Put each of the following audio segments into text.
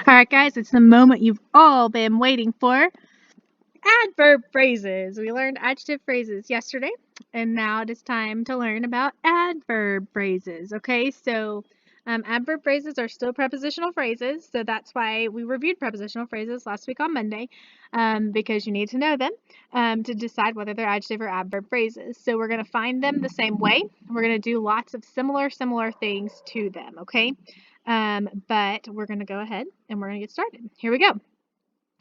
All right, guys, it's the moment you've all been waiting for. Adverb phrases. We learned adjective phrases yesterday, and now it is time to learn about adverb phrases. Okay, so adverb phrases are still prepositional phrases, so that's why we reviewed prepositional phrases last week on Monday, because you need to know them to decide whether they're adjective or adverb phrases. So we're going to find them the same way. We're going to do lots of similar things to them, okay? But we're going to go ahead and we're going to get started. Here we go.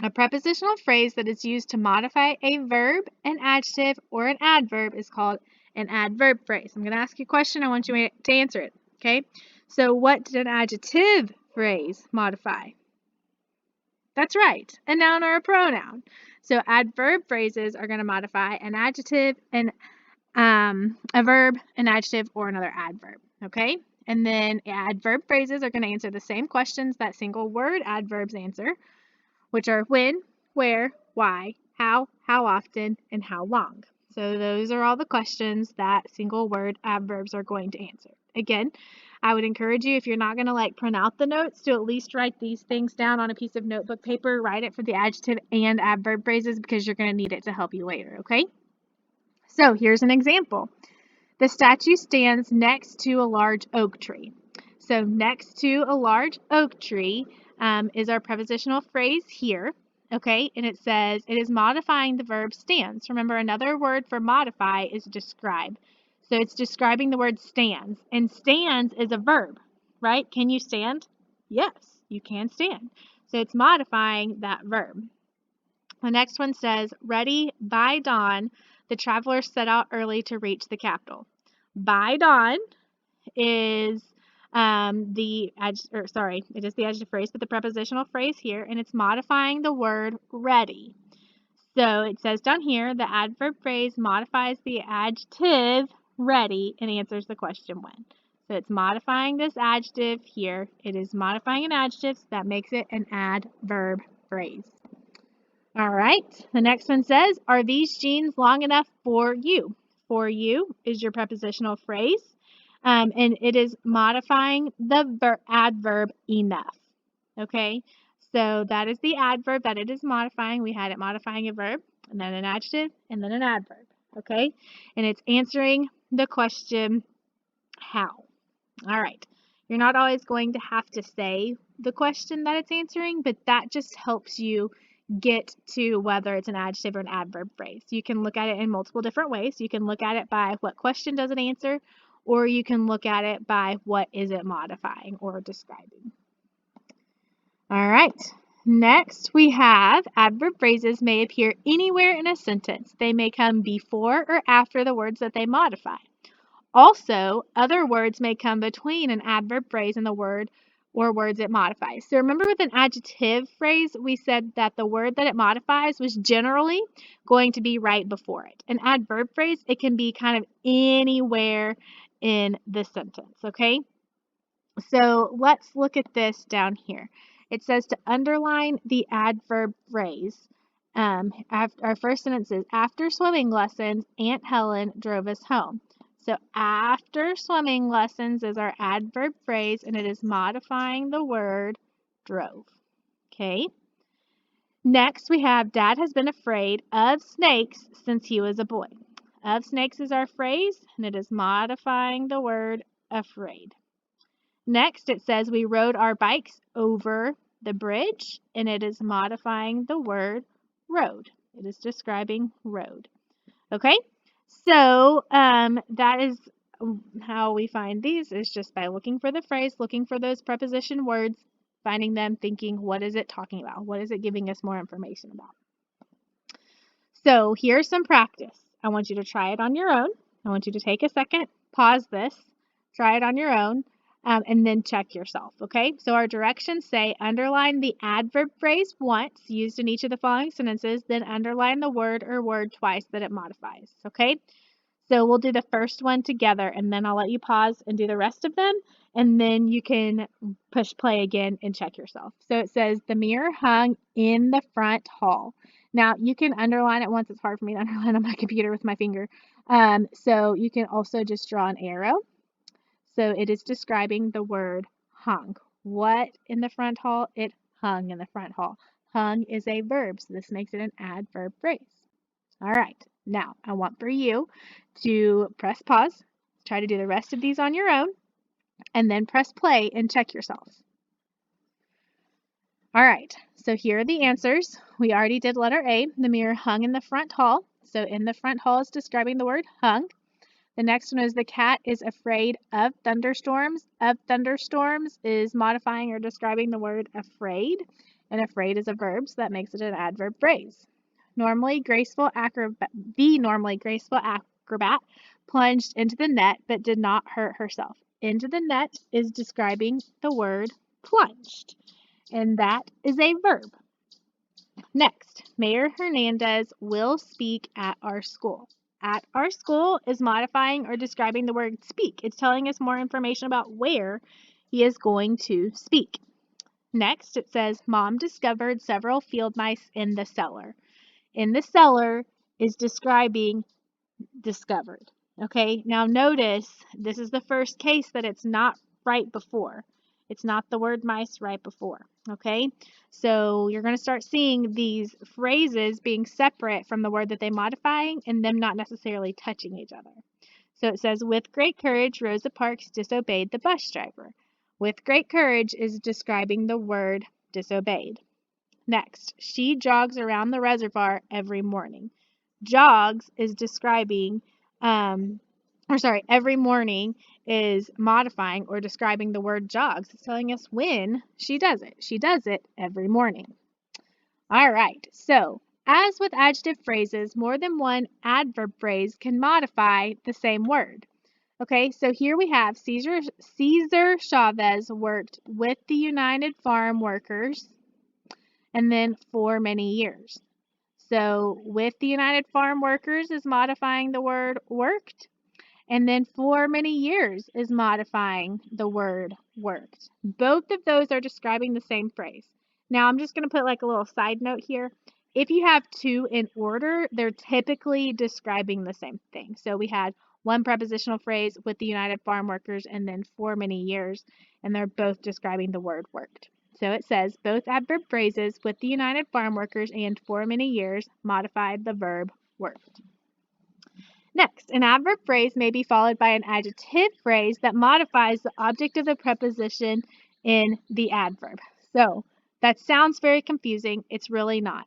A prepositional phrase that is used to modify a verb, an adjective, or an adverb is called an adverb phrase. I'm going to ask you a question. I want you to answer it. Okay? So what did an adjective phrase modify? That's right. A noun or a pronoun. So adverb phrases are going to modify an adjective, a verb, an adjective, or another adverb. Okay? And then adverb phrases are going to answer the same questions that single word adverbs answer, which are when, where, why, how often, and how long. So those are all the questions that single word adverbs are going to answer. Again, I would encourage you, if you're not going to print out the notes, to at least write these things down on a piece of notebook paper. Write it for the adjective and adverb phrases because you're going to need it to help you later, okay? So here's an example. The statue stands next to a large oak tree. So next to a large oak tree is our prepositional phrase here, okay? And it says it is modifying the verb stands. Remember, another word for modify is describe. So it's describing the word stands, and stands is a verb, right? Can you stand? Yes, you can stand. So it's modifying that verb. The next one says, ready by dawn, the travelers set out early to reach the capital. By dawn is the adjective phrase, but the prepositional phrase here, and it's modifying the word ready. So it says down here, the adverb phrase modifies the adjective ready and answers the question when. So it's modifying this adjective here. It is modifying an adjective, so that makes it an adverb phrase. All right, the next one says, are these jeans long enough for you? For you is your prepositional phrase, and it is modifying the adverb enough, okay? So that is the adverb that it is modifying. We had it modifying a verb, and then an adjective, and then an adverb, okay? And it's answering the question, how? All right. You're not always going to have to say the question that it's answering, but that just helps you get to whether it's an adjective or an adverb phrase. You can look at it in multiple different ways. You can look at it by what question does it answer, or you can look at it by what is it modifying or describing. All right. Next, we have adverb phrases may appear anywhere in a sentence. They may come before or after the words that they modify. Also, other words may come between an adverb phrase and the word or words it modifies. So remember, with an adjective phrase, we said that the word that it modifies was generally going to be right before it. An adverb phrase, it can be kind of anywhere in the sentence, okay? So let's look at this down here. It says to underline the adverb phrase. Our first sentence is, after swimming lessons, Aunt Helen drove us home. So after swimming lessons is our adverb phrase, and it is modifying the word drove. Okay. Next, we have Dad has been afraid of snakes since he was a boy. Of snakes is our phrase, and it is modifying the word afraid. Next, it says we rode our bikes over the bridge, and it is modifying the word road. It is describing road. Okay, so that is how we find these, is just by looking for the phrase, looking for those preposition words, finding them, thinking, what is it talking about? What is it giving us more information about? So here's some practice. I want you to try it on your own. I want you to take a second, pause this, try it on your own, and then check yourself, okay? So our directions say underline the adverb phrase once used in each of the following sentences, then underline the word or word twice that it modifies, okay? So we'll do the first one together, and then I'll let you pause and do the rest of them, and then you can push play again and check yourself. So it says the mirror hung in the front hall. Now, you can underline it once. It's hard for me to underline on my computer with my finger. So you can also just draw an arrow. So it is describing the word hung. What in the front hall? It hung in the front hall. Hung is a verb, so this makes it an adverb phrase. All right, now I want for you to press pause, try to do the rest of these on your own, and then press play and check yourself. All right, so here are the answers. We already did letter A. The mirror hung in the front hall. So in the front hall is describing the word hung. The next one is the cat is afraid of thunderstorms. Of thunderstorms is modifying or describing the word afraid. And afraid is a verb, so that makes it an adverb phrase. The normally graceful acrobat plunged into the net but did not hurt herself. Into the net is describing the word plunged, and that is a verb. Next, Mayor Hernandez will speak at our school. At our school is modifying or describing the word speak. It's telling us more information about where he is going to speak. Next, it says, Mom discovered several field mice in the cellar. In the cellar is describing discovered. Okay, now notice this is the first case that it's not right before. It's not the word mice right before. Okay, so you're going to start seeing these phrases being separate from the word that they're modifying and them not necessarily touching each other. So it says, with great courage, Rosa Parks disobeyed the bus driver. With great courage is describing the word disobeyed. Next, she jogs around the reservoir every morning. Jogs is describing, every morning is modifying or describing the word jogs. It's telling us when she does it. She does it every morning. All right, so as with adjective phrases, more than one adverb phrase can modify the same word. Okay, so here we have Cesar Chavez worked with the United Farm Workers and then for many years. So with the United Farm Workers is modifying the word worked, and then for many years is modifying the word worked. Both of those are describing the same phrase. Now I'm just going to put like a little side note here. If you have two in order, they're typically describing the same thing. So we had one prepositional phrase with the United Farm Workers and then for many years, and they're both describing the word worked. So it says both adverb phrases with the United Farm Workers and for many years modified the verb worked. Next, an adverb phrase may be followed by an adjective phrase that modifies the object of the preposition in the adverb. So that sounds very confusing. It's really not.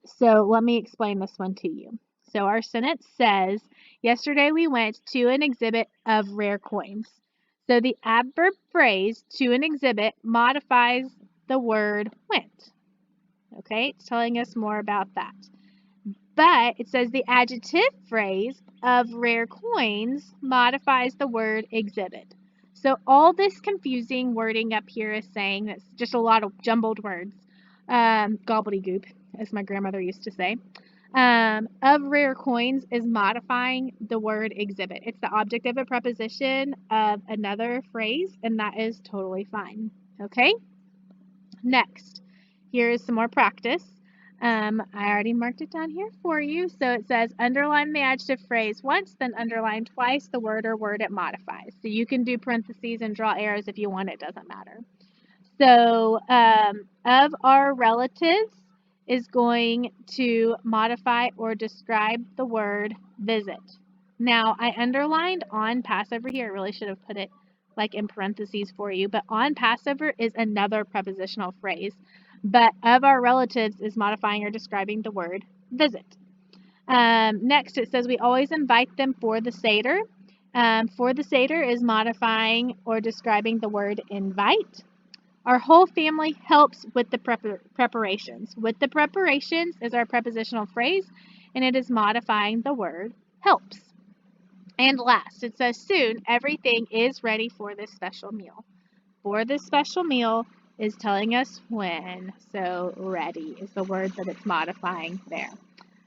So let me explain this one to you. So our sentence says, yesterday we went to an exhibit of rare coins. So the adverb phrase to an exhibit modifies the word went. Okay, it's telling us more about that. But it says the adjective phrase of rare coins modifies the word exhibit. So all this confusing wording up here is saying that's just a lot of jumbled words, gobbledygook, as my grandmother used to say. Of rare coins is modifying the word exhibit. It's the object of a preposition of another phrase, and that is totally fine. Okay? Next, here is some more practice. I already marked it down here for you. So it says underline the adjective phrase once, then underline twice the word or word it modifies. So you can do parentheses and draw arrows if you want, it doesn't matter. So of our relatives is going to modify or describe the word visit. Now I underlined on Passover here. I really should have put it like in parentheses for you, but on Passover is another prepositional phrase. But of our relatives is modifying or describing the word visit. Next, it says we always invite them for the Seder. For the Seder is modifying or describing the word invite. Our whole family helps with the preparations. With the preparations is our prepositional phrase, and it is modifying the word helps. And last, it says soon everything is ready for this special meal. For this special meal is telling us when, so ready is the word that it's modifying there.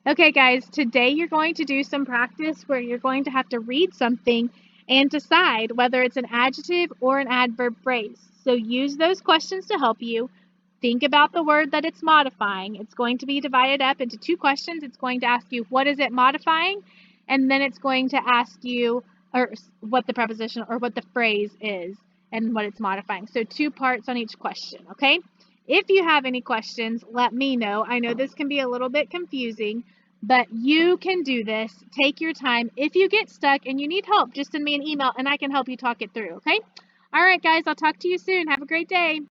Okay, guys, today you're going to do some practice where you're going to have to read something and decide whether it's an adjective or an adverb phrase. So use those questions to help you. Think about the word that it's modifying. It's going to be divided up into two questions. It's going to ask you, what is it modifying? And then it's going to ask you what the preposition or what the phrase is and what it's modifying. So two parts on each question, okay? If you have any questions, let me know. I know this can be a little bit confusing, but you can do this. Take your time. If you get stuck and you need help, just send me an email and I can help you talk it through, okay? All right, guys, I'll talk to you soon. Have a great day.